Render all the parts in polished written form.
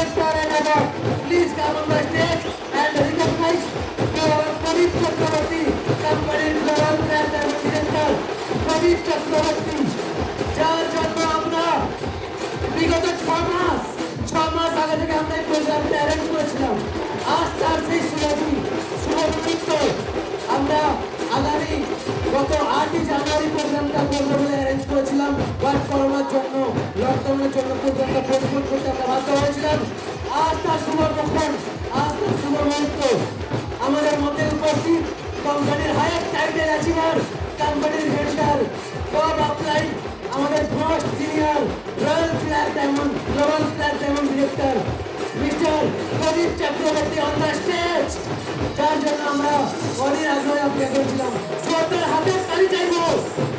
director and above. Please come on the stage and recognize our Pradeep Chakraborty, company global brand director, Pradeep Chakraborty. যার জন্য আমরা বিগত 6 মাস আগে থেকে আমরা এই প্রোগ্রামটা অ্যারেঞ্জ করেছিলাম। আজ তার সেই শুভমুহূর্ত আমরা আগামী গত 8 জানুয়ারি প্রোগ্রামটা করবো বলে অ্যারেঞ্জ করেছিলাম, বাট করোনার জন্য লকডাউনের জন্য প্রোগ্রামটা পোস্টপোন করতে আমরা বাধ্য হয়েছিলাম। আজ তার শুভমুহূর্ত, আজ তার শুভমুহূর্ত আমাদের মধ্যে উপস্থিত কোম্পানির হাইয়েস্ট টাইটেল অ্যাচিভার, কোম্পানির হেডস্টার সব আপলাইন আমাদের first senior royal flag diamond global flag diamond director mister Pradip Chakraborty on the stage, যার জন্য আমরা অনেক আগ্রহে অপেক্ষা করছিলাম। সরকার হাতের তালি চাইবো,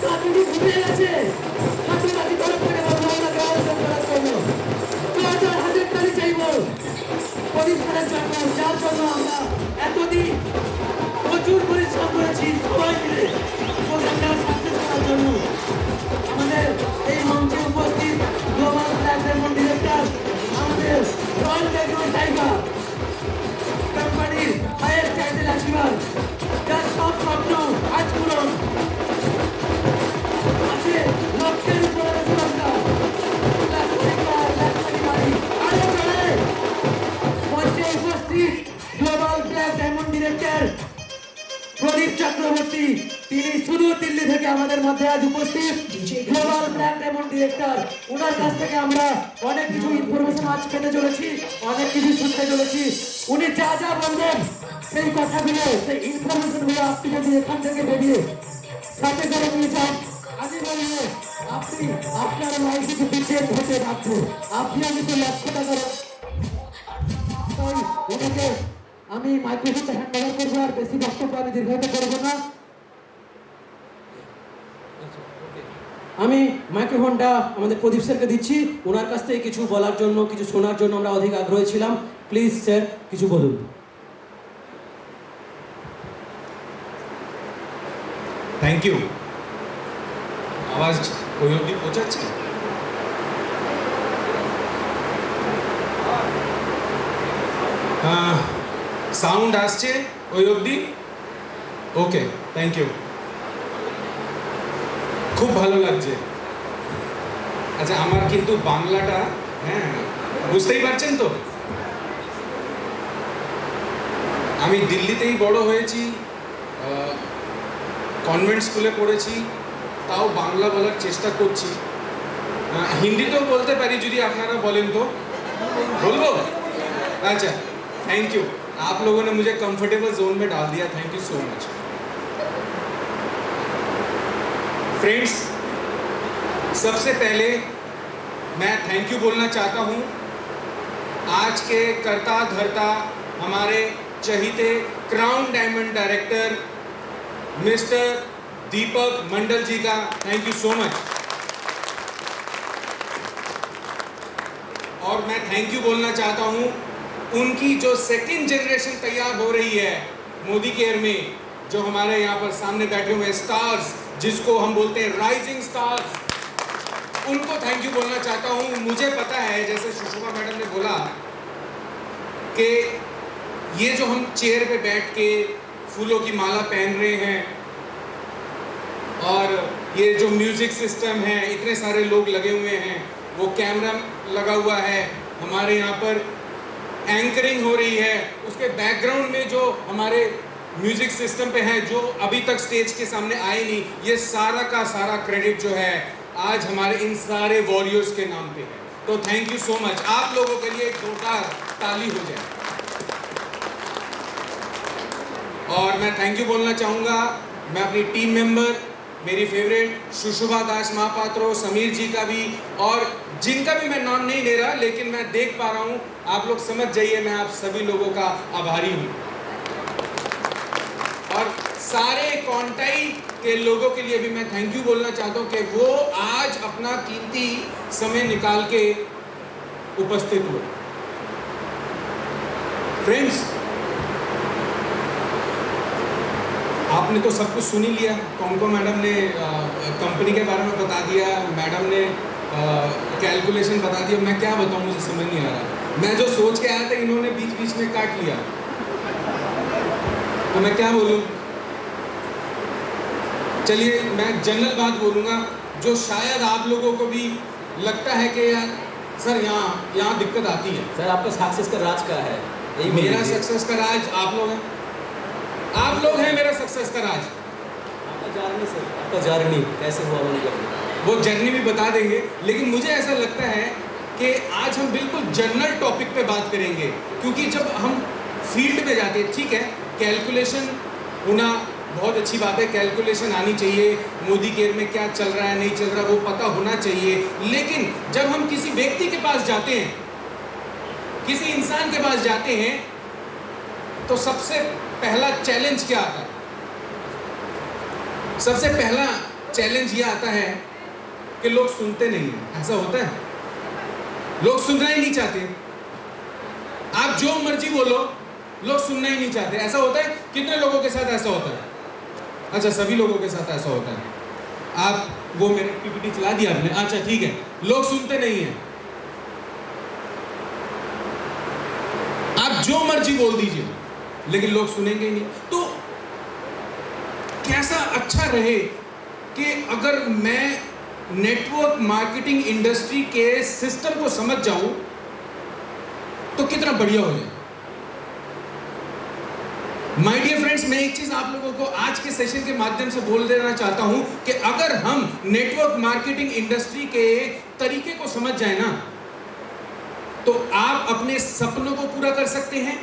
কাকুটি ঘুরে গেছে, হাঁটুটাকে ধরে করে বলবো আমরা ব্যবস্থা করার জন্য সরকার হাতের তালি চাইবো প্রদীপ স্যারের জন্য, যার জন্য আমরা এতদিন প্রচুর পরিশ্রম করেছি সবাই মিলে প্রোগ্রামটা সাকসেস করার জন্য। আমাদের এই মঞ্চে উপস্থিত গ্লোবাল ফ্ল্যাগ ডায়মন্ড ডিরেক্টর, আমাদের রয়্যাল ব্যাকগ্রাউন্ড টাইগার, কোম্পানির হাইয়েস্ট টাইটেল অ্যাচিভার, যার সব স্বপ্ন আজ পূরণ আছে লক্ষের উপরে পুরস্কার, মঞ্চে উপস্থিত গ্লোবাল ফ্ল্যাগ ডায়মন্ড ডিরেক্টর প্রদীপ চক্রবর্তী, তিনি শুধু দিল্লি থেকে আমাদের মধ্যে আজ উপস্থিত গ্লোবাল ফ্ল্যাগ ডায়মন্ড ডিরেক্টর। ওনার কাছ থেকে আমরা অনেক কিছু ইনফরমেশন আজ পেতে চলেছি, অনেক কিছু শুনতে চলেছি। উনি যা যা বলবেন সেই কথাগুলো, সেই ইনফরমেশনগুলো আপনি যদি এখান থেকে বেরিয়ে সাথে করে নিয়ে যান, আমি বলবো আপনি আপনার লাইফে কিছু চেঞ্জ হতে বাধ্য। আপনি আমি তো লক্ষ্য টাকা ওনাকে আমি মাইক্রোফোনটা হ্যান্ড ওভার করবো, আর বেশি বক্তব্য আমি দীর্ঘায়িত করবো না। আমি মাইক্রোফোনটা আমাদের প্রদীপ স্যারকে দিচ্ছি, ওনার কাছ থেকে কিছু বলার জন্য, কিছু শোনার জন্য আমরা অধিক আগ্রহী ছিলাম। প্লিজ স্যার কিছু বলুন। Thank you. আওয়াজ ওই অবধি পৌঁছাচ্ছে? সাউন্ড আসছে ওই অবধি? Okay, thank you. খুব ভালো লাগছে। আচ্ছা, আমার কিন্তু বাংলাটা, হ্যাঁ বুঝতেই পারছেন তো, আমি দিল্লিতেই বড় হয়েছি, কনভেন্ট স্কুলে পড়েছি, তাও বাংলা বলার চেষ্টা করছি। হিন্দিতেও বলতে পারি যদি আপনারা বলেন তো। বলবো? अच्छा, थैंक यू। आप लोगों ने मुझे कंफर्टेबल जोन में डाल दिया, thank you so much. Friends, सबसे पहले मैं थैंक यू बोलना चाहता हूँ आज के करता धरता हमारे चहीते क्राउन डायमंड डायरेक्टर मिस्टर दीपक मंडल जी का थैंक यू सो मच। और मैं थैंक यू बोलना चाहता हूँ उनकी जो सेकंड जनरेशन तैयार हो रही है मोदी केयर में, जो हमारे यहाँ पर सामने बैठे हुए स्टार्स, जिसको हम बोलते हैं राइजिंग स्टार्स, उनको थैंक यू बोलना चाहता हूँ। मुझे पता है, जैसे सुषमा मैडम ने बोला, कि ये जो हम चेयर पे बैठ के फूलों की माला पहन रहे हैं और ये जो म्यूजिक सिस्टम है, इतने सारे लोग लगे हुए हैं, वो कैमरा लगा हुआ है, हमारे यहाँ पर एंकरिंग हो रही है, उसके बैकग्राउंड में जो हमारे म्यूजिक सिस्टम पे हैं, जो अभी तक स्टेज के सामने आए नहीं, ये सारा का सारा क्रेडिट जो है आज हमारे इन सारे वॉरियर्स के नाम पे है। तो थैंक यू सो मच। आप लोगों के लिए एक जोरदार ताली हो जाए। और मैं थैंक यू बोलना चाहूँगा मैं अपनी टीम मेंबर, मेरी फेवरेट सुषमा दास महापात्रो, समीर जी का भी, और जिनका भी मैं नाम नहीं ले रहा लेकिन मैं देख पा रहा हूँ, आप लोग समझ जाइए मैं आप सभी लोगों का आभारी हूँ। और सारे कॉन्टाई के लोगों के लिए भी मैं थैंक यू बोलना चाहता हूँ कि वो आज अपना कीमती समय निकाल के उपस्थित हुए। फ्रेंड्स, आपने तो सब कुछ सुन ही लिया। कॉन्को मैडम ने कंपनी के बारे में बता दिया, मैडम ने कैलकुलेशन बता दिया, मैं क्या बताऊँ, मुझे समझ नहीं आ रहा। मैं जो सोच के आया था इन्होंने बीच बीच में काट लिया, तो मैं क्या बोलूं। चलिए मैं जनरल बात बोलूंगा जो शायद आप लोगों को भी लगता है कि यार सर यहाँ दिक्कत आती है। सर आपका सक्सेस का राज क्या है? यही मेरा बोलिए। सक्सेस का राज आप लोग हैं, आप लोग हैं मेरा सक्सेस का राज। आपका जर्नी सर, आपका जर्नी कैसे हुआ वो निकल। वो जर्नी भी बता देंगे, लेकिन मुझे ऐसा लगता है कि आज हम बिल्कुल जनरल टॉपिक पे बात करेंगे, क्योंकि जब हम फील्ड में जाते हैं, ठीक है कैलकुलेशन होना बहुत अच्छी बात है, कैलकुलेशन आनी चाहिए, मोदी केयर में क्या चल रहा है नहीं चल रहा वो पता होना चाहिए, लेकिन जब हम किसी व्यक्ति के पास जाते हैं, किसी इंसान के पास जाते हैं, तो सबसे पहला चैलेंज क्या आता है? सबसे पहला चैलेंज ये आता है कि लोग सुनते नहीं हैं। ऐसा होता है, लोग सुनना ही नहीं चाहते। आप जो मर्जी बोलो, लोग सुनना ही नहीं चाहते। ऐसा होता है, कितने लोगों के साथ ऐसा होता है? अच्छा, सभी लोगों के साथ ऐसा होता है। आप वो मेरे पीपीटी चला दिया आपने, अच्छा ठीक है, लोग सुनते नहीं हैं। आप जो मर्जी बोल दीजिए, लेकिन लोग सुनेंगे ही नहीं। तो कैसा अच्छा रहे कि अगर मैं नेटवर्क मार्केटिंग इंडस्ट्री के सिस्टम को समझ जाऊं तो कितना बढ़िया हो जाए। माय डियर फ्रेंड्स, मैं एक चीज आप लोगों को आज के सेशन के माध्यम से बोल देना चाहता हूं कि अगर हम नेटवर्क मार्केटिंग इंडस्ट्री के तरीके को समझ जाए ना, तो आप अपने सपनों को पूरा कर सकते हैं,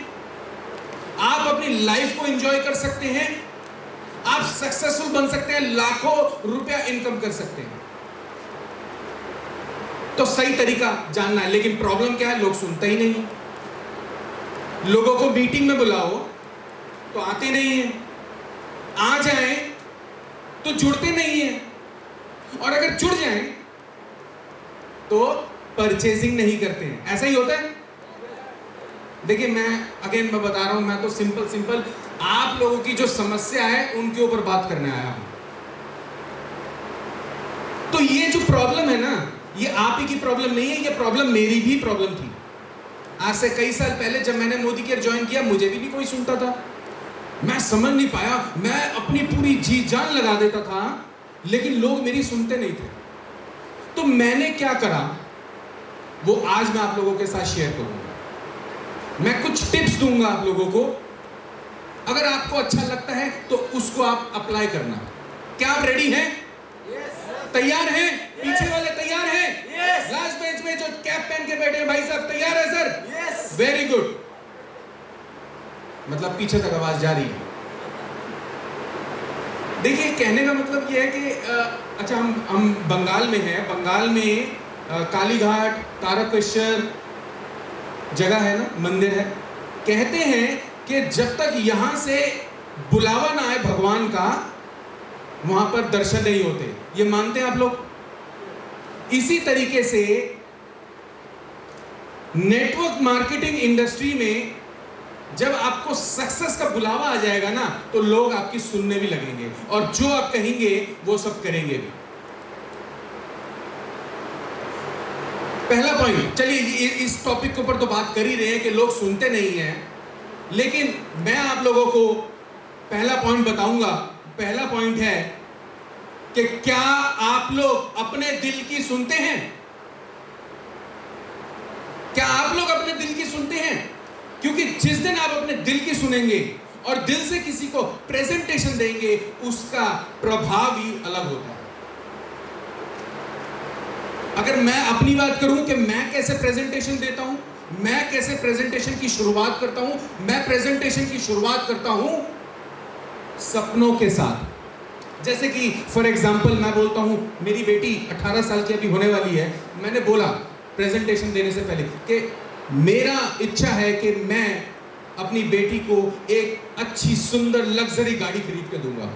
आप अपनी लाइफ को एंजॉय कर सकते हैं, आप सक्सेसफुल बन सकते हैं, लाखों रुपया इनकम कर सकते हैं। तो सही तरीका जानना है, लेकिन प्रॉब्लम क्या है? लोग सुनते ही नहीं। लोगों को मीटिंग में बुलाओ तो आते नहीं हैं, आ जाएं तो जुड़ते नहीं हैं, और अगर जुड़ जाएं तो परचेजिंग नहीं करते हैं। ऐसा ही होता है। देखिए मैं बता रहा हूं, मैं तो सिंपल आप लोगों की जो समस्या है उनके ऊपर बात करने आया हूं। तो ये जो प्रॉब्लम है ना, ये आप ही की प्रॉब्लम नहीं है, ये प्रॉब्लम मेरी भी प्रॉब्लम थी। आज से कई साल पहले जब मैंने मोदी केयर ज्वाइन किया, मुझे भी नहीं कोई सुनता था, मैं समझ नहीं पाया, मैं अपनी पूरी जी जान लगा देता था, लेकिन लोग मेरी सुनते नहीं थे। तो मैंने क्या करा वो आज मैं आप लोगों के साथ शेयर करूंगा। मैं कुछ टिप्स दूंगा आप लोगों को, अगर आपको अच्छा लगता है तो उसको आप अप्लाई करना। क्या आप रेडी हैं? तैयार हैं? पीछे वाले तैयार हैं? लास्ट बेंच में जो कैप पहन के बैठे हैं भाई साहब, तैयार है सर? Very good. मतलब पीछे तक आवाज जा रही है। देखिए कहने का मतलब यह है कि अच्छा हम बंगाल में हैं। बंगाल में कालीघाट, तारकेश्वर जगह है ना, मंदिर है। कहते हैं कि जब तक यहां से बुलावा ना आए भगवान का, वहां पर दर्शन नहीं होते। ये मानते हैं आप लोग? इसी तरीके से नेटवर्क मार्केटिंग इंडस्ट्री में जब आपको सक्सेस का बुलावा आ जाएगा ना, तो लोग आपकी सुनने भी लगेंगे, और जो आप कहेंगे वो सब करेंगे भी। पहला पॉइंट, चलिए इस टॉपिक के ऊपर तो बात कर ही रहे हैं कि लोग सुनते नहीं हैं, लेकिन मैं आप लोगों को पहला पॉइंट बताऊंगा। पहला पॉइंट है कि क्या आप लोग अपने दिल की सुनते हैं? क्या आप लोग अपने दिल की सुनते हैं? क्योंकि जिस दिन आप अपने दिल की सुनेंगे और दिल से किसी को प्रेजेंटेशन देंगे, उसका प्रभाव ही अलग होता है। अगर मैं अपनी बात करूं कि मैं कैसे प्रेजेंटेशन देता हूं, मैं कैसे प्रेजेंटेशन की शुरुआत करता हूं, मैं प्रेजेंटेशन की शुरुआत करता हूं सपनों के साथ। जैसे कि फॉर एग्जांपल मैं बोलता हूं, मेरी बेटी 18 साल की अभी होने वाली है। मैंने बोला प्रेजेंटेशन देने से पहले कि मेरा इच्छा है कि मैं अपनी बेटी को एक अच्छी सुंदर लग्जरी गाड़ी खरीद के दूंगा,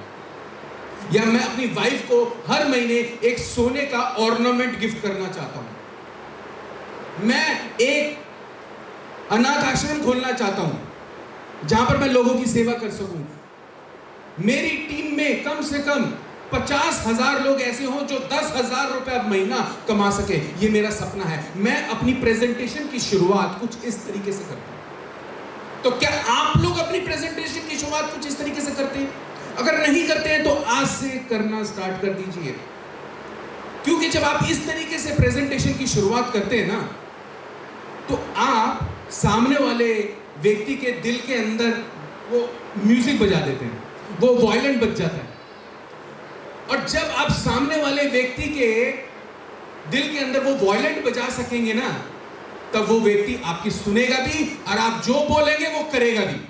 या मैं अपनी वाइफ को हर महीने एक सोने का ऑर्नामेंट गिफ्ट करना चाहता हूं। मैं एक अनाथ आश्रम खोलना चाहता हूं जहां पर मैं लोगों की सेवा कर सकूं। मेरी टीम में कम से कम 50,000 लोग ऐसे हों जो 10,000 रुपए अब महीना कमा सके। ये मेरा सपना है। मैं अपनी प्रेजेंटेशन की शुरुआत कुछ इस तरीके से करता हूं। तो क्या आप लोग अपनी प्रेजेंटेशन की शुरुआत कुछ इस तरीके से करते हैं? अगर नहीं करते हैं तो आज से करना स्टार्ट कर दीजिए, क्योंकि जब आप इस तरीके से प्रेजेंटेशन की शुरुआत करते हैं ना, तो आप सामने वाले व्यक्ति के दिल के अंदर वो म्यूजिक बजा देते हैं, वो वायलेंट बज जाता है। और जब आप सामने वाले व्यक्ति के दिल के अंदर वो वायलेंट बजा सकेंगे ना, तब वो व्यक्ति आपकी सुनेगा भी और आप जो बोलेंगे वो करेगा भी।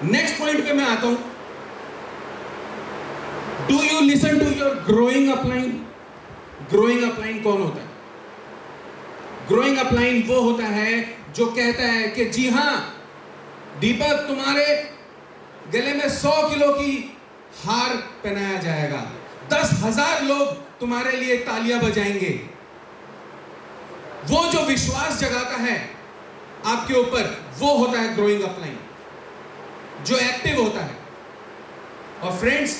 नेक्स्ट पॉइंट पे मैं आता हूं। Do you listen to your growing upline? Growing upline कौन होता है? ग्रोइंग अपलाइन वो होता है जो कहता है कि जी हां दीपक, तुम्हारे गले में 100 किलो की हार पहनाया जाएगा, 10,000 लोग तुम्हारे लिए तालियां बजाएंगे। वो जो विश्वास जगाता है आपके ऊपर, वो होता है ग्रोइंग अपलाइन, जो एक्टिव होता है। और फ्रेंड्स,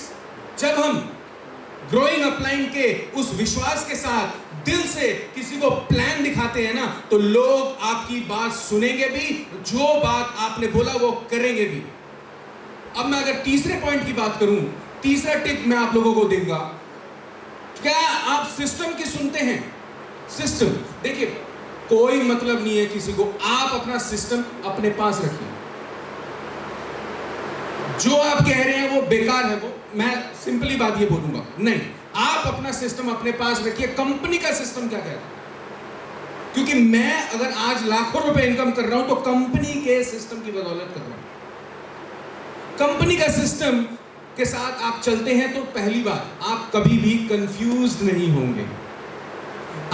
जब हम ग्रोइंग अपलाइन के उस विश्वास के साथ दिल से किसी को प्लान दिखाते हैं ना, तो लोग आपकी बात सुनेंगे भी, जो बात आपने बोला वो करेंगे भी। अब मैं अगर तीसरे पॉइंट की बात करूं, तीसरा टिप मैं आप लोगों को दूंगा। क्या आप सिस्टम की सुनते हैं? सिस्टम, देखिए कोई मतलब नहीं है किसी को, आप अपना सिस्टम अपने पास रखिए। जो आप कह रहे हैं वो बेकार है, वो मैं सिंपली बात ये बोलूंगा, नहीं, आप अपना सिस्टम अपने पास रखिए। कंपनी का सिस्टम क्या कहता है? क्योंकि मैं अगर आज लाखों रुपए इनकम कर रहा हूं तो कंपनी के सिस्टम की बदौलत कर रहा हूं। कंपनी का सिस्टम के साथ आप चलते हैं तो पहली बात, आप कभी भी कंफ्यूज्ड नहीं होंगे।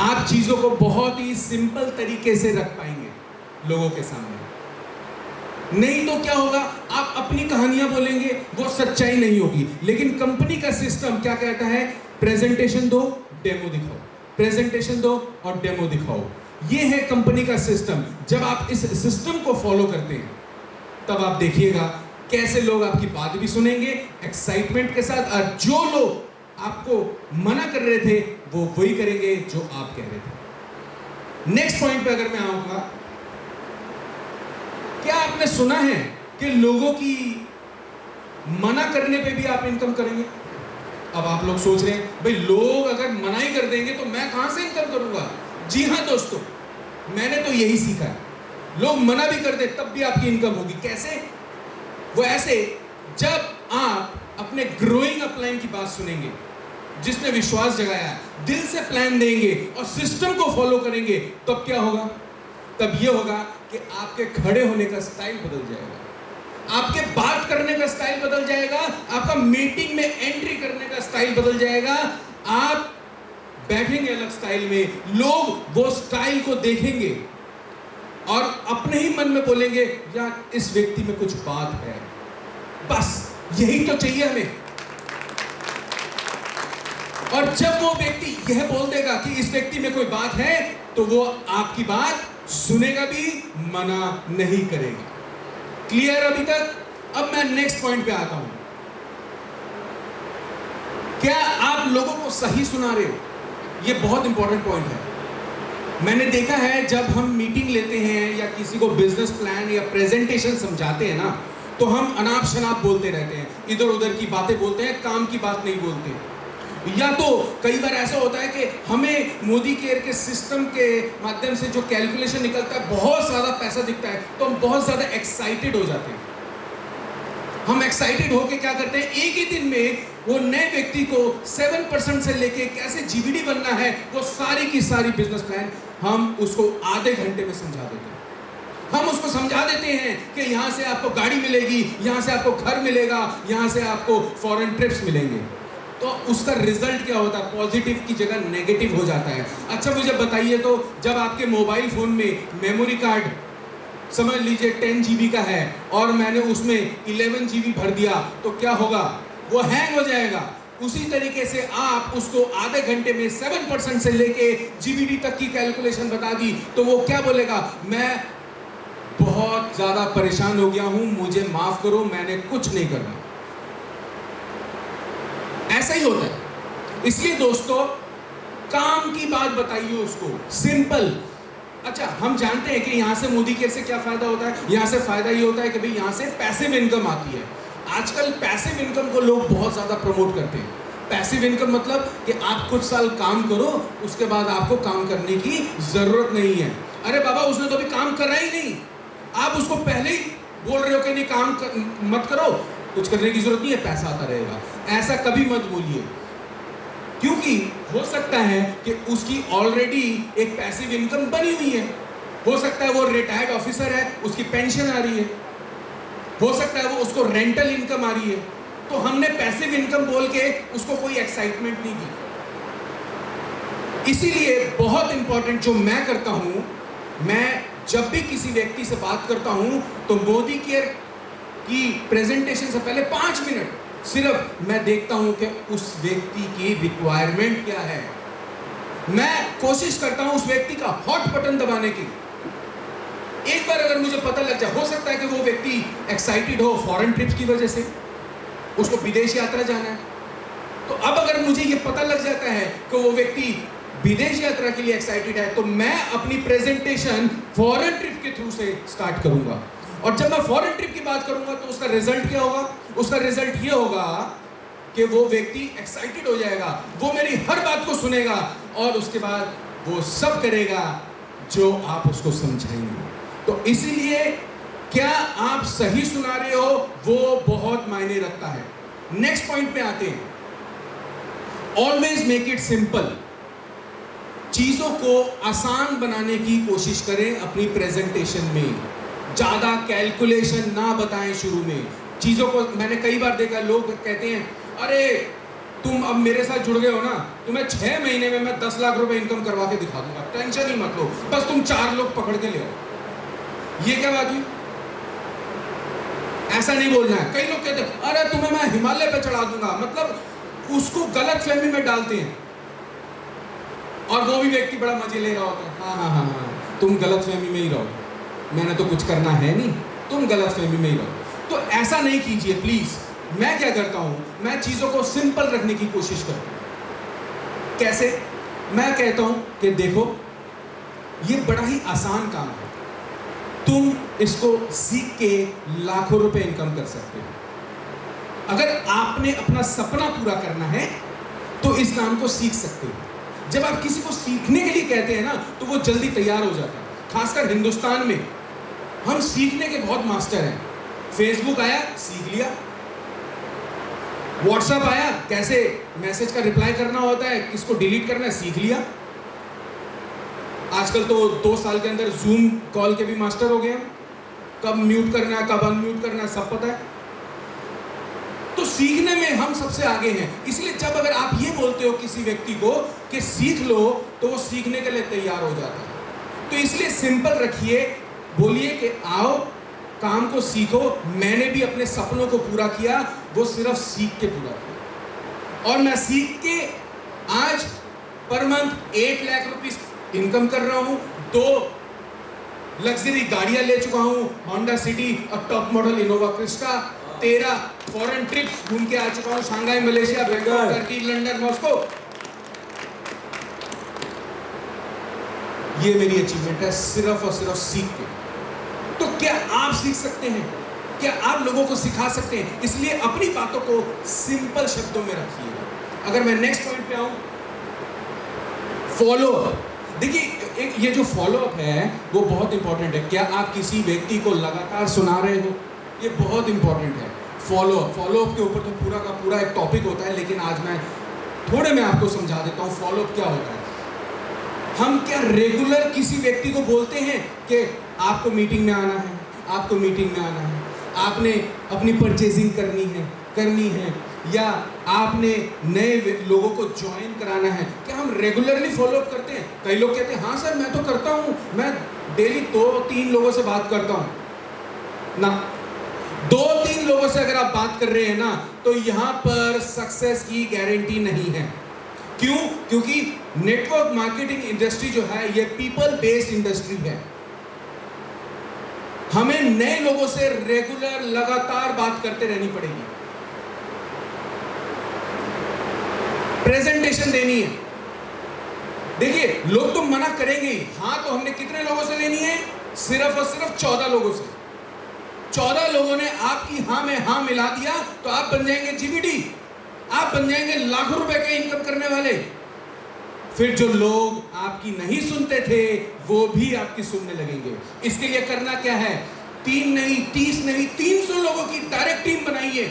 आप चीजों को बहुत ही सिंपल तरीके से रख पाएंगे लोगों के सामने। नहीं तो क्या होगा, आप अपनी कहानियां बोलेंगे, वो सच्चाई नहीं होगी। लेकिन कंपनी का सिस्टम क्या कहता है? प्रेजेंटेशन दो, डेमो दिखाओ, प्रेजेंटेशन दो और डेमो दिखाओ। ये है कंपनी का सिस्टम। जब आप इस सिस्टम को फॉलो करते हैं, तब आप देखिएगा कैसे लोग आपकी बात भी सुनेंगे एक्साइटमेंट के साथ, और जो लोग आपको मना कर रहे थे वो वही करेंगे जो आप कह रहे थे। नेक्स्ट पॉइंट पे अगर मैं आऊंगा, क्या आपने सुना है कि लोगों की मना करने पे भी आप इनकम करेंगे? अब आप लोग सोच रहे हैं भाई लोग अगर मना ही कर देंगे तो मैं कहां से इनकम करूंगा? जी हां दोस्तों, मैंने तो यही सीखा है। लोग मना भी कर दे तब भी आपकी इनकम होगी। कैसे? वो ऐसे, जब आप अपने ग्रोइंग अपलाइन की बात सुनेंगे, जिसने विश्वास जगाया, दिल से प्लान देंगे और सिस्टम को फॉलो करेंगे, तब क्या होगा? तब ये होगा कि आपके खड़े होने का स्टाइल बदल जाएगा, आपके बात करने का स्टाइल बदल जाएगा, आपका मीटिंग में एंट्री करने का स्टाइल बदल जाएगा। आप बैठेंगे अलग स्टाइल में, लोग वो स्टाइल को देखेंगे और अपने ही मन में बोलेंगे यार इस व्यक्ति में कुछ बात है। बस यही तो चाहिए हमें। और जब वो व्यक्ति यह बोल देगा कि इस व्यक्ति में कोई बात है, तो वो आपकी बात सुनेगा भी, मना नहीं करेगा। क्लियर अभी तक? अब मैं नेक्स्ट पॉइंट पे आता हूं। क्या आप लोगों को सही सुना रहे हो? ये बहुत इंपॉर्टेंट पॉइंट है। मैंने देखा है जब हम मीटिंग लेते हैं या किसी को बिजनेस प्लान या प्रेजेंटेशन समझाते हैं ना, तो हम अनाप शनाप बोलते रहते हैं, इधर उधर की बातें बोलते हैं, काम की बात नहीं बोलते। या तो कई बार ऐसा होता है कि हमें मोदी केयर के सिस्टम के माध्यम से जो कैलकुलेशन निकलता है, बहुत ज़्यादा पैसा दिखता है, तो हम बहुत ज़्यादा एक्साइटेड हो जाते हैं। हम एक्साइटेड होके क्या करते हैं, एक ही दिन में वो नए व्यक्ति को 7% से लेके कैसे जीबीडी बनना है, वो सारी की सारी बिजनेस प्लान हम उसको आधे घंटे में समझा देते हैं। हम उसको समझा देते हैं कि यहाँ से आपको गाड़ी मिलेगी, यहाँ से आपको घर मिलेगा, यहाँ से आपको फॉरेन ट्रिप्स मिलेंगे। तो उसका रिजल्ट क्या होता है? पॉजिटिव की जगह नेगेटिव हो जाता है। अच्छा मुझे बताइए, तो जब आपके मोबाइल फोन में मेमोरी कार्ड समझ लीजिए 10 GB का है और मैंने उसमें 11 GB भर दिया, तो क्या होगा? वो हैंग हो जाएगा। उसी तरीके से आप उसको आधे घंटे में 7% से लेके जीबीडी तक की कैलकुलेशन बता दी, तो वो क्या बोलेगा? मैं बहुत ज़्यादा परेशान हो गया हूँ, मुझे माफ़ करो, मैंने कुछ नहीं करना। ऐसा ही होता है। इसलिए दोस्तों काम की बात बताइए उसको, सिंपल। अच्छा, हम जानते हैं कि यहाँ से मोदी केयर से क्या फायदा होता है। यहाँ से फायदा ये होता है कि भाई यहाँ से पैसिव इनकम आती है। आजकल पैसिव इनकम को लोग बहुत ज्यादा प्रमोट करते हैं। पैसिव इनकम मतलब कि आप कुछ साल काम करो, उसके बाद आपको काम करने की जरूरत नहीं है। अरे बाबा, उसने तो अभी काम करा ही नहीं, आप उसको पहले ही बोल रहे हो कि नहीं मत करो, कुछ करने की जरूरत नहीं है, पैसा आता रहेगा। ऐसा कभी मत बोलिए, क्योंकि हो सकता है कि उसकी ऑलरेडी एक पैसिव इनकम बनी हुई है। हो सकता है वो रिटायर्ड ऑफिसर है, उसकी पेंशन आ रही है। हो सकता है वो उसको रेंटल इनकम आ रही है। तो हमने पैसिव इनकम बोल के उसको कोई एक्साइटमेंट नहीं दी। इसीलिए बहुत इंपॉर्टेंट जो मैं करता हूं, मैं जब भी किसी व्यक्ति से बात करता हूं तो मोदी केयर की प्रेजेंटेशन से पहले 5 मिनट सिर्फ मैं देखता हूं कि उस व्यक्ति की रिक्वायरमेंट क्या है। मैं कोशिश करता हूं उस व्यक्ति का हॉट बटन दबाने की। एक बार अगर मुझे पता लग जाए, हो सकता है कि वो व्यक्ति एक्साइटेड हो फॉरेन ट्रिप की वजह से, उसको विदेश यात्रा जाना है। तो अब अगर मुझे ये पता लग जाता है कि वो व्यक्ति विदेश यात्रा के लिए एक्साइटेड है, तो मैं अपनी प्रेजेंटेशन फॉरेन ट्रिप के थ्रू से स्टार्ट करूंगा। और जब मैं फॉरेन ट्रिप की बात करूंगा तो उसका रिजल्ट क्या होगा? उसका रिजल्ट ये होगा कि वो व्यक्ति एक्साइटेड हो जाएगा, वो मेरी हर बात को सुनेगा और उसके बाद वो सब करेगा जो आप उसको समझाएंगे। तो इसीलिए क्या आप सही सुना रहे हो वो बहुत मायने रखता है। नेक्स्ट पॉइंट पे आते हैं, ऑलवेज मेक इट सिंपल। चीजों को आसान बनाने की कोशिश करें अपनी प्रेजेंटेशन में। ज्यादा कैलकुलेशन ना बताएं शुरू में। चीजों को मैंने कई बार देखा, लोग कहते हैं अरे तुम अब मेरे साथ जुड़ गए हो ना, तुम्हें 6 महीने में मैं 10 लाख रुपए इनकम करवा के दिखा दूंगा, टेंशन ही मत लो, बस तुम 4 लोग पकड़ के ले आओ। ये क्या बात हुई? ऐसा नहीं बोलना है। कई लोग कहते हैं अरे तुम्हें मैं हिमालय पे चढ़ा दूंगा, मतलब उसको गलत फहमी में डालते हैं और वो भी व्यक्ति बड़ा मजे ले रहा होता है। हाँ, तुम गलत फहमी में ही रहो, मैंने तो कुछ करना है नहीं, तुम गलत फहमी में ही रहो। तो ऐसा नहीं कीजिए प्लीज। मैं क्या करता हूं, मैं चीजों को सिंपल रखने की कोशिश करता हूं। कैसे? मैं कहता हूं कि देखो ये बड़ा ही आसान काम है, तुम इसको सीख के लाखों रुपए इनकम कर सकते हो। अगर आपने अपना सपना पूरा करना है तो इस काम को सीख सकते हो। जब आप किसी को सीखने के लिए कहते हैं ना तो वो जल्दी तैयार हो जाता है। खासकर हिंदुस्तान में हम सीखने के बहुत मास्टर हैं। फेसबुक आया, सीख लिया। व्हाट्सएप आया, कैसे मैसेज का रिप्लाई करना होता है, किसको डिलीट करना है, सीख लिया। आजकल तो 2 साल के अंदर जूम कॉल के भी मास्टर हो गए हैं। कब म्यूट करना है, कब अनम्यूट करना है, सब पता है। तो सीखने में हम सबसे आगे हैं। इसलिए जब अगर आप ये बोलते हो किसी व्यक्ति को कि सीख लो, तो वो सीखने के लिए तैयार हो जाता है। तो इसलिए सिंपल रखिए, बोलिए कि आओ काम को सीखो। मैंने भी अपने सपनों को पूरा किया, वो सिर्फ सीख के पूरा किया। और मैं सीख के आज per month 8 lakh rupees income कर रहा हूं। 2 लग्जरी गाड़ियां ले चुका हूं, होंडा सिटी और top model Innova Crysta. 13 foreign trips घूम के आ चुका हूं, Shanghai, Malaysia, Bangkok, Turkey, London, Moscow. ये मेरी अचीवमेंट है, सिर्फ और सिर्फ सीख के। तो क्या आप सीख सकते हैं? क्या आप लोगों को सिखा सकते हैं? इसलिए अपनी बातों को सिंपल शब्दों में रखिए। अगर मैं नेक्स्ट पॉइंट पे आऊं, फॉलो अप। देखिए ये जो फॉलो अप है वो बहुत इंपॉर्टेंट है। क्या आप किसी व्यक्ति को लगातार सुना रहे हो? ये बहुत इंपॉर्टेंट है। फॉलो अप के ऊपर तो पूरा का पूरा एक टॉपिक होता है, लेकिन आज मैं थोड़े में आपको समझा देता हूँ फॉलो अप क्या होता है। हम क्या रेगुलर किसी व्यक्ति को बोलते हैं कि आपको मीटिंग में आना है, आपको मीटिंग में आना है, आपने अपनी परचेजिंग करनी है या आपने नए लोगों को ज्वाइन कराना है? क्या हम रेगुलरली फॉलो अप करते हैं? कई लोग कहते हैं हाँ सर मैं तो करता हूँ, मैं डेली 2-3 लोगों से बात करता हूँ ना। 2-3 लोगों से अगर आप बात कर रहे हैं ना, तो यहाँ पर सक्सेस की गारंटी नहीं है। क्यों? क्योंकि नेटवर्क मार्केटिंग इंडस्ट्री जो है ये पीपल बेस्ड इंडस्ट्री है। हमें नए लोगों से रेगुलर लगातार बात करते रहनी पड़ेगी। प्रेजेंटेशन देनी है। देखिए लोग तो मना करेंगे ही। हाँ तो हमने कितने लोगों से लेनी है? सिर्फ और सिर्फ 14 लोगों से। 14 लोगों ने आपकी हाँ में हाँ मिला दिया तो आप बन जाएंगे जीबीडी, आप बन जाएंगे लाखों रुपए के इनकम करने वाले। फिर जो लोग आपकी नहीं सुनते थे वो भी आपकी सुनने लगेंगे। इसके लिए करना क्या है? 3 नहीं, 30 नहीं, 300 लोगों की डायरेक्ट टीम बनाइए।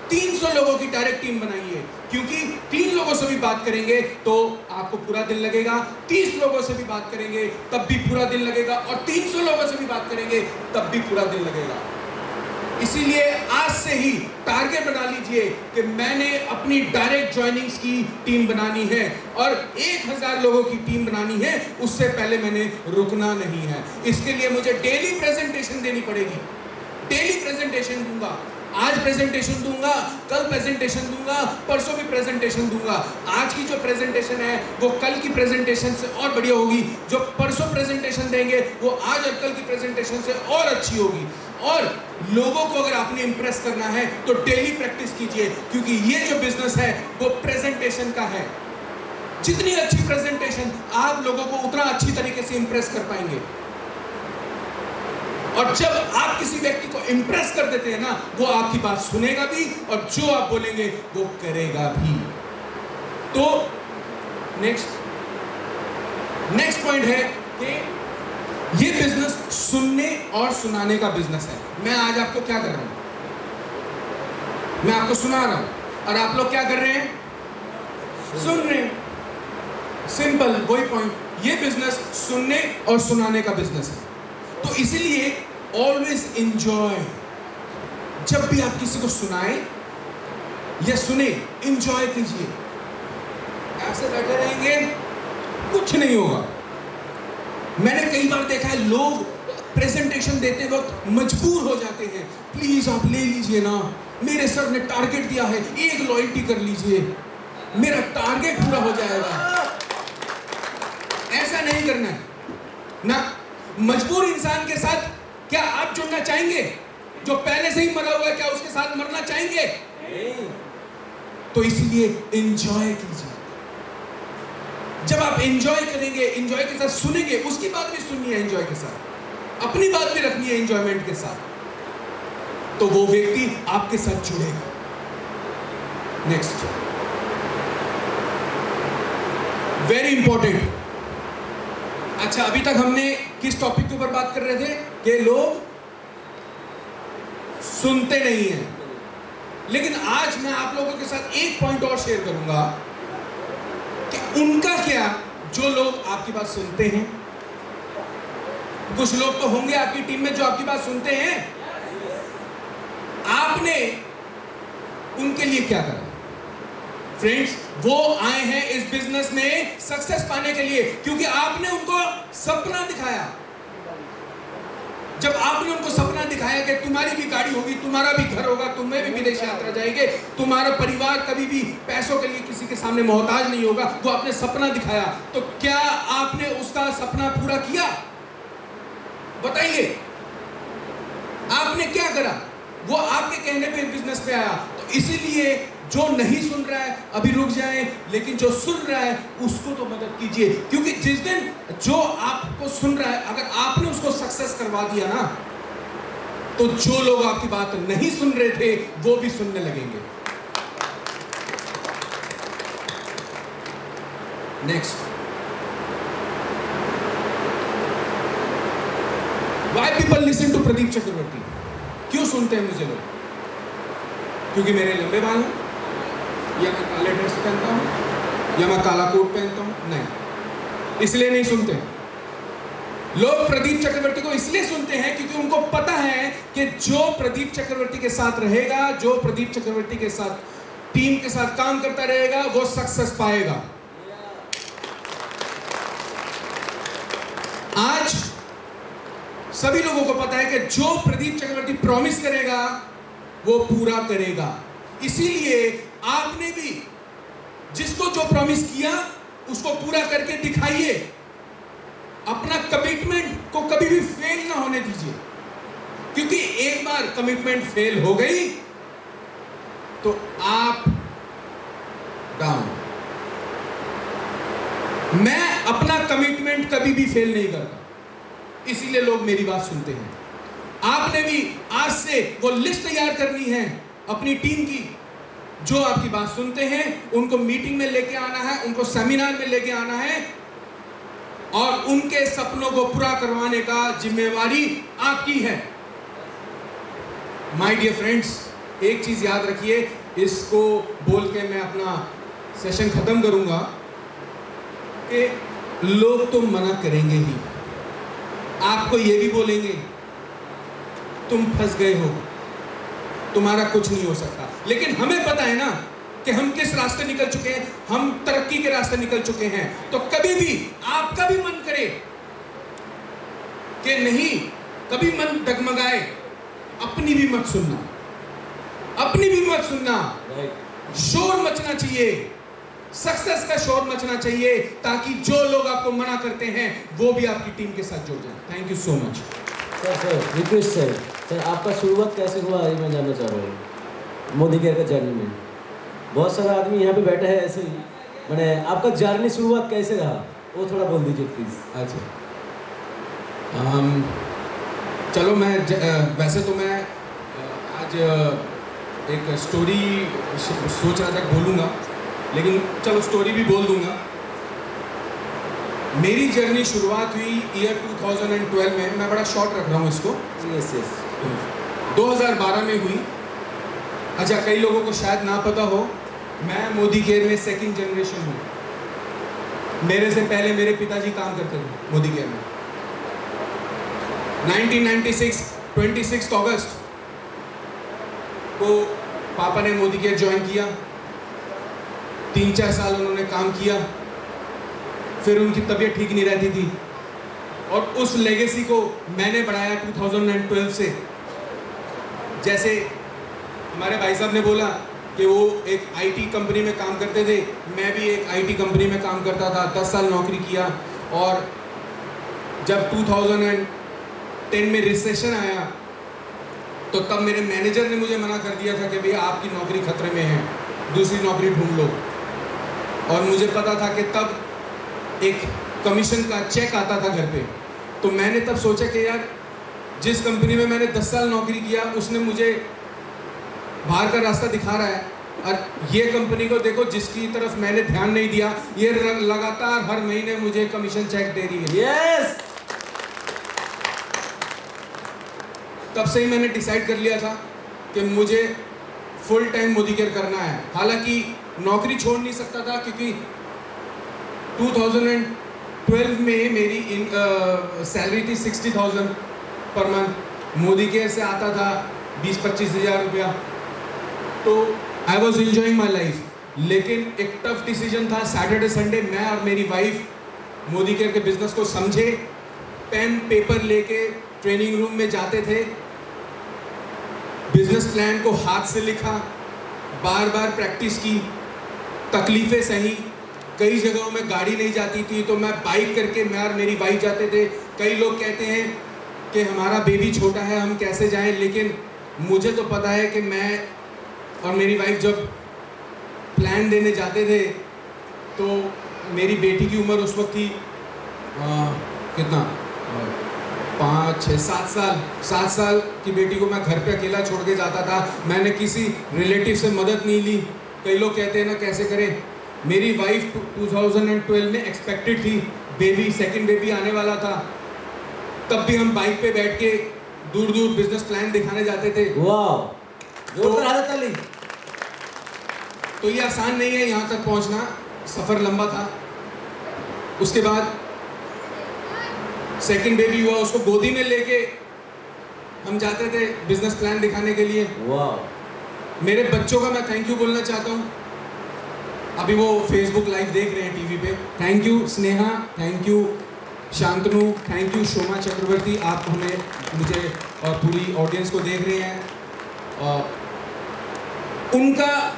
300 लोगों की डायरेक्ट टीम बनाइए, क्योंकि 3 लोगों से भी बात करेंगे तो आपको पूरा दिन लगेगा, 30 लोगों से भी बात करेंगे तब भी पूरा दिन लगेगा, और 300 लोगों से भी बात करेंगे तब भी पूरा दिन लगेगा। इसीलिए आज से ही टारगेट बना लीजिए कि मैंने अपनी डायरेक्ट ज्वाइनिंग्स की टीम बनानी है और 1000 लोगों की टीम बनानी है। उससे पहले मैंने रुकना नहीं है। इसके लिए मुझे डेली प्रेजेंटेशन देनी पड़ेगी। डेली प्रेजेंटेशन दूंगा, आज प्रेजेंटेशन दूंगा, कल प्रेजेंटेशन दूंगा, परसों भी प्रेजेंटेशन दूंगा। आज की जो प्रेजेंटेशन है वो कल की प्रेजेंटेशन से और बढ़िया होगी। जो परसों प्रेजेंटेशन देंगे वो आज और कल की प्रेजेंटेशन से और अच्छी होगी। और लोगों को अगर आपने इंप्रेस करना है तो डेली प्रैक्टिस कीजिए, क्योंकि ये जो बिजनेस है वो प्रेजेंटेशन का है। जितनी अच्छी प्रेजेंटेशन, आप लोगों को उतना अच्छी तरीके से इंप्रेस कर पाएंगे। और जब आप किसी व्यक्ति को इंप्रेस कर देते हैं ना, वो आपकी बात सुनेगा भी और जो आप बोलेंगे वो करेगा भी। तो नेक्स्ट पॉइंट है कि ये बिजनेस सुनने और सुनाने का बिजनेस है। मैं आज आपको क्या कर रहा हूं? मैं आपको सुना रहा हूं और आप लोग क्या कर रहे हैं? सुन रहे हैं। सिंपल, वही पॉइंट। ये बिजनेस सुनने और सुनाने का बिजनेस है। तो इसीलिए ऑलवेज एंजॉय। जब भी आप किसी को सुनाए या सुने, एंजॉय कीजिए। ऐसे बैठे रहेंगे कुछ नहीं होगा। मैंने कई बार देखा है लोग प्रेजेंटेशन देते वक्त मजबूर हो जाते हैं, प्लीज आप ले लीजिए ना, मेरे सर ने टारगेट दिया है, एक लॉयल्टी कर लीजिए, मेरा टारगेट पूरा हो जाएगा। ऐसा नहीं करना है ना। मजबूर इंसान के साथ क्या आप जुड़ना चाहेंगे? जो पहले से ही मरा हुआ है, क्या उसके साथ मरना चाहेंगे? नहीं। तो इसलिए एंजॉय कीजिए। जब आप एंजॉय करेंगे, एंजॉय के साथ सुनेंगे, उसकी बात भी सुननी है एंजॉय के साथ, अपनी बात भी रखनी है एंजॉयमेंट के साथ, तो वो व्यक्ति आपके साथ जुड़ेगा। Next, very important. अच्छा, अभी तक हमने किस टॉपिक के ऊपर बात कर रहे थे? कि लोग सुनते नहीं हैं। लेकिन आज मैं आप लोगों के साथ एक पॉइंट और शेयर करूंगा कि उनका क्या, जो लोग आपकी बात सुनते हैं। कुछ लोग तो होंगे आपकी टीम में जो आपकी बात सुनते हैं। आपने उनके लिए क्या करा? फ्रेंड्स, वो आए हैं इस बिजनेस में सक्सेस पाने के लिए, क्योंकि आपने उनको सपना दिखाया। जब आपने उनको सपना दिखाया कि तुम्हारी भी गाड़ी होगी, तुम्हारा भी घर होगा, तुम्हें भी विदेश यात्रा जाएंगे, तुम्हारा परिवार कभी भी पैसों के लिए किसी के सामने मोहताज नहीं होगा, वो आपने सपना दिखाया, तो क्या आपने उसका सपना पूरा किया? बताइए, आपने क्या करा? वो आपके कहने पे बिजनेस पे आया। तो इसीलिए जो नहीं सुन रहा है अभी रुक जाए, लेकिन जो सुन रहा है उसको तो मदद कीजिए, क्योंकि जिस दिन जो आपको सुन रहा है, अगर आपने उसको सक्सेस करवा दिया ना, तो जो लोग आपकी बात नहीं सुन रहे थे वो भी सुनने लगेंगे। Next, why people listen to Pradeep Chakraborty? क्यों सुनते हैं मुझे लोग? क्योंकि मेरे लंबे बाल हैं, या मैं काले ड्रेस पहनता हूं, या मैं काला कोट पहनता हूं? नहीं, इसलिए नहीं सुनते। लोग प्रदीप चक्रवर्ती को इसलिए सुनते हैं क्योंकि उनको पता है कि जो प्रदीप चक्रवर्ती के साथ रहेगा, जो प्रदीप चक्रवर्ती के साथ टीम के साथ काम करता रहेगा, वो सक्सेस पाएगा। आज सभी लोगों को पता है कि जो प्रदीप चक्रवर्ती प्रॉमिस करेगा वो पूरा करेगा। इसीलिए आपने भी जिसको जो प्रॉमिस किया उसको पूरा करके दिखाइए। अपना कमिटमेंट को कभी भी फेल ना होने दीजिए, क्योंकि एक बार कमिटमेंट फेल हो गई तो आप डाउन। मैं अपना कमिटमेंट कभी भी फेल नहीं करता, इसीलिए लोग मेरी बात सुनते हैं। आपने भी आज से वो लिस्ट तैयार करनी है अपनी टीम की, जो आपकी बात सुनते हैं उनको मीटिंग में लेके आना है, उनको सेमिनार में लेके आना है और उनके सपनों को पूरा करवाने का जिम्मेवारी आपकी है। माय डियर फ्रेंड्स, एक चीज याद रखिए, इसको बोल के मैं अपना सेशन खत्म करूंगा कि लोग तो मना करेंगे ही, आपको ये भी बोलेंगे तुम फंस गए हो, तुम्हारा कुछ नहीं हो सकता। लेकिन हमें पता है ना कि हम किस रास्ते निकल चुके हैं, हम तरक्की के रास्ते निकल चुके हैं। तो कभी भी आपका भी मन करे कि नहीं, कभी मन डगमगाए, अपनी भी मत सुनना, अपनी भी मत सुनना। शोर मचना चाहिए, सक्सेस का शोर मचना चाहिए, ताकि जो लोग आपको मना करते हैं वो भी आपकी टीम के साथ जुड़ जाए। Thank you so much. Sir request sir, आपका शुरुआत कैसे हुआ ये मैं जानना चाह रहा हूँ मोदी केयर का जर्नी में। बहुत सारा आदमी यहाँ पे बैठा है ऐसे ही, मैंने आपका जर्नी शुरुआत कैसे रहा वो थोड़ा बोल दीजिए प्लीज़। अच्छा, चलो मैं वैसे तो मैं आज एक स्टोरी सोच रहा था कि बोलूँगा, लेकिन चलो स्टोरी भी बोल दूंगा। मेरी जर्नी शुरुआत हुई ईयर 2012 में, मैं बड़ा शॉर्ट रख रहा हूँ इसको। यस 2012 में हुई। अच्छा, कई लोगों को शायद ना पता हो, मैं मोदी केयर में सेकंड जनरेशन हूँ। मेरे से पहले मेरे पिताजी काम करते थे मोदी केयर में। 1996 26 अगस्त को पापा ने मोदी केयर ज्वाइन किया। 3-4 साल उन्होंने काम किया, फिर उनकी तबीयत ठीक नहीं रहती थी और उस लेगेसी को मैंने बढ़ाया 2012 से। जैसे हमारे भाई साहब ने बोला कि वो एक आईटी कंपनी में काम करते थे, मैं भी एक आईटी कंपनी में काम करता था, 10 साल नौकरी किया। और जब 2010 में रिसेशन आया तो तब मेरे मैनेजर ने मुझे मना कर दिया था कि भैया आपकी नौकरी खतरे में है, दूसरी नौकरी ढूंढ लो। और मुझे पता था कि तब एक कमीशन का चेक आता था घर पे, तो मैंने तब सोचा कि यार जिस कंपनी में मैंने 10 साल नौकरी किया उसने मुझे बाहर का रास्ता दिखा रहा है, और ये कंपनी को देखो जिसकी तरफ मैंने ध्यान नहीं दिया, ये लगातार हर महीने मुझे कमीशन चेक दे रही है। यस तब से ही मैंने डिसाइड कर लिया था कि मुझे फुल टाइम मोदी केयर करना है। हालांकि नौकरी छोड़ नहीं सकता था, क्योंकि 2012 में मेरी सैलरी थी 60,000 पर मंथ। मोदी केयर से आता था 20-25 हज़ार रुपया, तो I was enjoying my life. लेकिन एक टफ डिसीजन था। सैटरडे संडे मैं और मेरी वाइफ मोदी केयर के बिजनेस को समझे, पेन पेपर लेके ट्रेनिंग रूम में जाते थे, बिजनेस प्लान को हाथ से लिखा, बार बार प्रैक्टिस की, तकलीफें सही। कई जगहों में गाड़ी नहीं जाती थी तो मैं बाइक करके मैं और मेरी वाइफ जाते थे। कई लोग कहते हैं कि हमारा बेबी छोटा है, हम कैसे जाएं, लेकिन मुझे तो पता है कि मैं और मेरी वाइफ जब प्लान देने जाते थे तो मेरी बेटी की उम्र उस वक्त थी कितना 5, 6, 7 साल की बेटी को मैं घर पे अकेला छोड़ के जाता था। मैंने किसी रिलेटिव से मदद नहीं ली। कई लोग कहते हैं ना कैसे करें। मेरी वाइफ 2012 में एक्सपेक्टेड थी, बेबी सेकंड बेबी आने वाला था। तब भी हम बाइक पे बैठ के दूर दूर बिजनेस प्लान दिखाने जाते थे। वाह, जोरदार हाथ ताली। तो ये आसान नहीं है यहाँ तक पहुँचना, सफ़र लंबा था। उसके बाद सेकंड बेबी हुआ, उसको गोदी में लेके हम जाते थे बिजनेस प्लान दिखाने के लिए। वाह, मेरे बच्चों का मैं थैंक यू बोलना चाहता हूँ। अभी वो फेसबुक लाइव देख रहे हैं टीवी पे। Thank you Sneha, thank you Shantanu, thank you Shoma Chakraborty, आप हमें मुझे और पूरी ऑडियंस को देख रहे हैं। उनका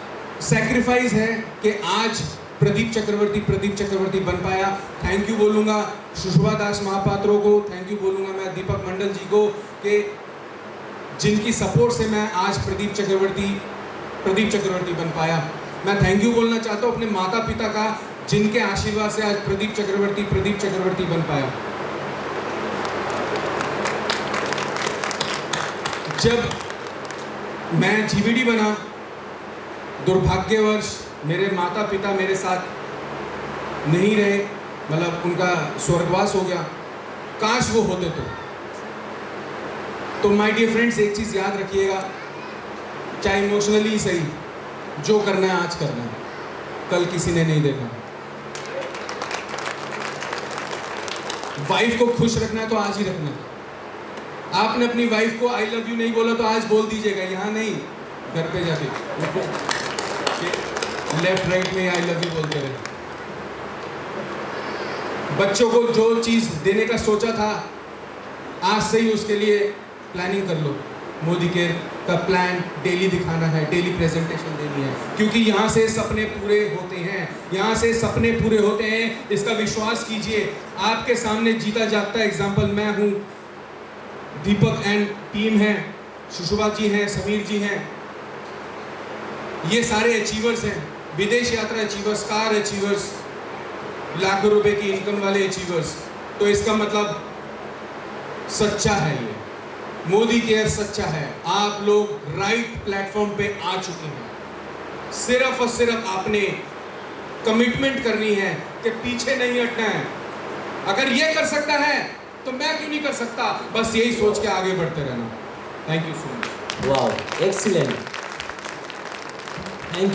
सैक्रिफाइस है कि आज प्रदीप चक्रवर्ती बन पाया। थैंक यू बोलूँगा सुषमा दास महापात्रों को, थैंक यू बोलूँगा मैं दीपक मंडल जी को, कि जिनकी सपोर्ट से मैं आज प्रदीप चक्रवर्ती बन पाया। मैं थैंक यू बोलना चाहता हूँ अपने माता पिता का, जिनके आशीर्वाद से आज प्रदीप चक्रवर्ती बन पाया। जब मैं जीवीडी बना, दुर्भाग्यवश मेरे माता पिता मेरे साथ नहीं रहे, मतलब उनका स्वर्गवास हो गया। काश वो होते तो माय डियर फ्रेंड्स, एक चीज़ याद रखिएगा, चाहे इमोशनली सही, जो करना है आज करना है, कल किसी ने नहीं देखा। वाइफ को खुश रखना है तो आज ही रखना है। आपने अपनी वाइफ को आई लव यू नहीं बोला तो आज बोल दीजिएगा, यहाँ नहीं, घर पे जाके लेफ्ट राइट में आई लव यू बोलते रहे। बच्चों को जो चीज़ देने का सोचा था, आज से ही उसके लिए प्लानिंग कर लो। मोदी केयर का प्लान डेली दिखाना है, डेली प्रेजेंटेशन देनी है, क्योंकि यहाँ से सपने पूरे होते हैं, यहाँ से सपने पूरे होते हैं, इसका विश्वास कीजिए। आपके सामने जीता जागता एग्जाम्पल मैं हूँ, दीपक एंड टीम है, सुषुभा जी हैं, समीर जी हैं, ये सारे अचीवर्स हैं, विदेश यात्रा अचीवर्स, कार अचीवर्स, लाखों रुपए की इनकम वाले अचीवर्स। तो इसका मतलब सच्चा है, ये मोदी केयर सच्चा है। आप लोग राइट प्लेटफॉर्म पे आ चुके हैं। सिर्फ और सिर्फ आपने कमिटमेंट करनी है कि पीछे नहीं हटना है। अगर ये कर सकता है तो मैं क्यों नहीं कर सकता, बस यही सोच के आगे बढ़ते रहना। Thank you so much. Wow, excellent.